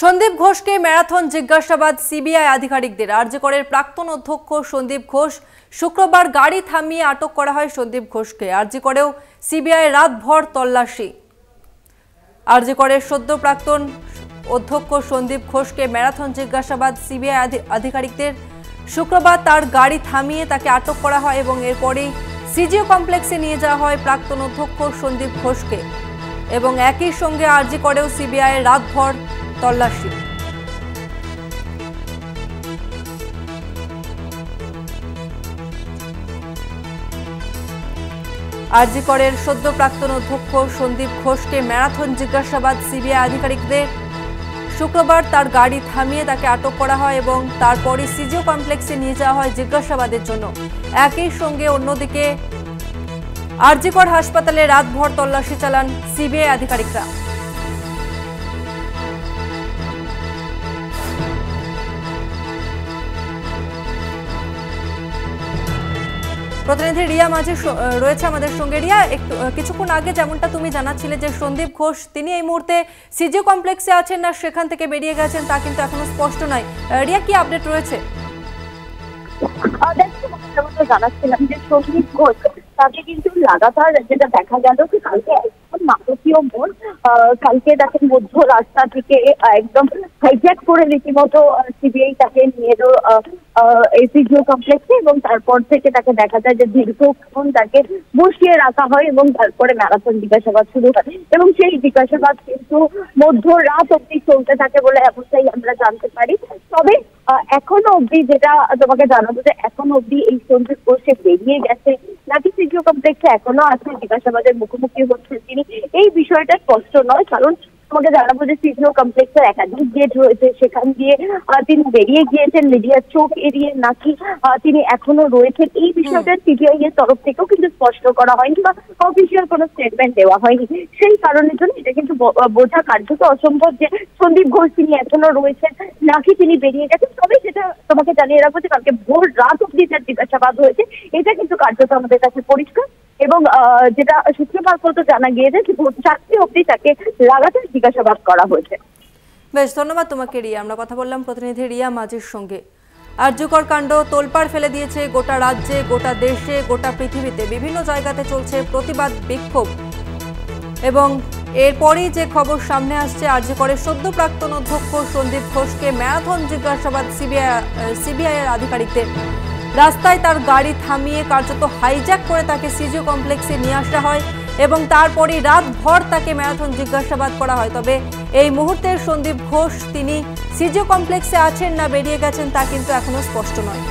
সন্দীপ ঘোষকে ম্যারাথন জিজ্ঞাসাবাদ সিবিআই আধিকারিকদের। আরজিকরের প্রাক্তন অধ্যক্ষ সন্দীপ ঘোষ শুক্রবার গাড়ি থামিয়ে আটক করা হয় সন্দীপ ঘোষকে। আরজিকরেও সিবিআই রাতভর তল্লাশি। আরজিকরের সদ্য প্রাক্তন অধ্যক্ষ সন্দীপ ঘোষকে ম্যারাথন জিজ্ঞাসাবাদ সিবিআই আধিকারিকদের। শুক্রবার তার গাড়ি থামিয়ে তাকে আটক করা হয় এবং এরপরেই সিজিও কমপ্লেক্সে নিয়ে যাওয়া হয় প্রাক্তন অধ্যক্ষ সন্দীপ ঘোষকে এবং একই সঙ্গে আরজিকরেও সিবিআই রাতভর তল্লাশি। আরজিকরের সদ্য প্রাক্তন অধ্যক্ষ সন্দীপ ঘোষকে ম্যারাথন জিজ্ঞাসাবাদ সিবিআই আধিকারিকদের। শুক্রবার তার গাড়ি থামিয়ে তাকে আটক করা হয় এবং তারপরে সিজিও কমপ্লেক্সে নিয়ে যাওয়া হয় জিজ্ঞাসাবাদের জন্য। একই সঙ্গে অন্যদিকে আরজিকর হাসপাতালে রাতভর তল্লাশি চালান সিবিআই আধিকারিকরা। প্রতিনিধি রিয়া মাঝি রয়েছে আমাদের সঙ্গে। রিয়া, কিছুক্ষণ আগে যেমনটা তুমি জানাচ্ছিলে যে সন্দীপ ঘোষ তিনি এই মুহূর্তে সিজিও কমপ্লেক্সে আছেন না সেখান থেকে বেরিয়ে গেছেন তা কিন্তু এখনো স্পষ্ট নয়। রিয়া, কি আপডেট রয়েছে? জানাচ্ছিলাম যে সন্দীপ ঘোষ তাকে কিন্তু লাগাতার যেটা দেখা গেল যে কালকে একদম নাটকীয় মোড়, কালকে তাকে মধ্য রাস্তা থেকে একদম হাইজ্যাক করে রীতিমতো সিবিআই তাকে নিয়ে এলো সিজিও কমপ্লেক্সে এবং তারপর থেকে তাকে দেখা যায় যে দীর্ঘক্ষণ তাকে বসিয়ে রাখা হয় এবং তারপরে ম্যারাথন জিজ্ঞাসাবাদ শুরু হয় এবং সেই জিজ্ঞাসাবাদ কিন্তু মধ্যরাত অব্দি চলতে থাকে বলে এমনটাই আমরা জানতে পারি। তবে এখনো অব্দি যেটা তোমাকে জানাবো যে এখনো অব্দি এই সন্দীপ ঘোষ বেরিয়ে গেছে নাকি সিজিও কমপ্লেক্সে এখনো আছে জিজ্ঞাসাবাদের মুখোমুখি হচ্ছেন তিনি, এই বিষয়টা স্পষ্ট নয়। কারণ তোমাকে জানাবো যে সিজিও কমপ্লেক্সের একাধিক গেট রয়েছে, সেখান দিয়ে তিনি বেরিয়ে গিয়েছেন মিডিয়ার চোখ এড়িয়ে নাকি তিনি এখনো রয়েছেন, এই বিষয়টা সিবিআই এর তরফ থেকেও কিন্তু স্পষ্ট করা হয়নি বা অফিসিয়াল কোনো স্টেটমেন্ট দেওয়া হয়নি। সেই কারণের জন্য এটা কিন্তু বোঝা কার্যত অসম্ভব যে সন্দীপ ঘোষ তিনি এখনো রয়েছেন নাকি তিনি বেরিয়ে গেছেন। তবে যেটা তোমাকে জানিয়ে রাখবো যে কালকে ভোর রাত অব্দি তার জিজ্ঞাসাবাদ হয়েছে, এটা কিন্তু কার্যত আমাদের কাছে পরিষ্কার এবং যেটা সূত্র মারফত জানা গিয়েছে যে ভোর 4টে অব্দি তাকে লাগাতার জিজ্ঞাসাবাদ করা হয়েছে। বেশ, ধন্যবাদ তোমাকে রিয়া। আমরা কথা বললাম প্রতিনিধি রিয়া মাঝির সঙ্গে। আরজিকর কাণ্ড তোলপাড় ফেলে দিয়েছে গোটা রাজ্যে, গোটা দেশে, গোটা পৃথিবীতে। বিভিন্ন জায়গাতে চলছে প্রতিবাদ, বিক্ষোভ এবং এরপরই যে খবর সামনে আসছে আরজিকরের সদ্য প্রাক্তন অধ্যক্ষ সন্দীপ ঘোষকে ম্যারাথন জিজ্ঞাসাবাদ সিবিআই এর আধিকারিকদের। রাস্তায় তার গাড়ি থামিয়ে কার্যত হাইজ্যাক করে তাকে সিজিও কমপ্লেক্সে নিয়ে আসা হয় এবং তারপরই রাতভর তাকে ম্যারাথন জিজ্ঞাসাবাদ করা হয়। তবে এই মুহূর্তে সন্দীপ ঘোষ তিনি সিজিও কমপ্লেক্সে আছেন না বেরিয়ে গেছেন তা কিন্তু এখনো স্পষ্ট নয়।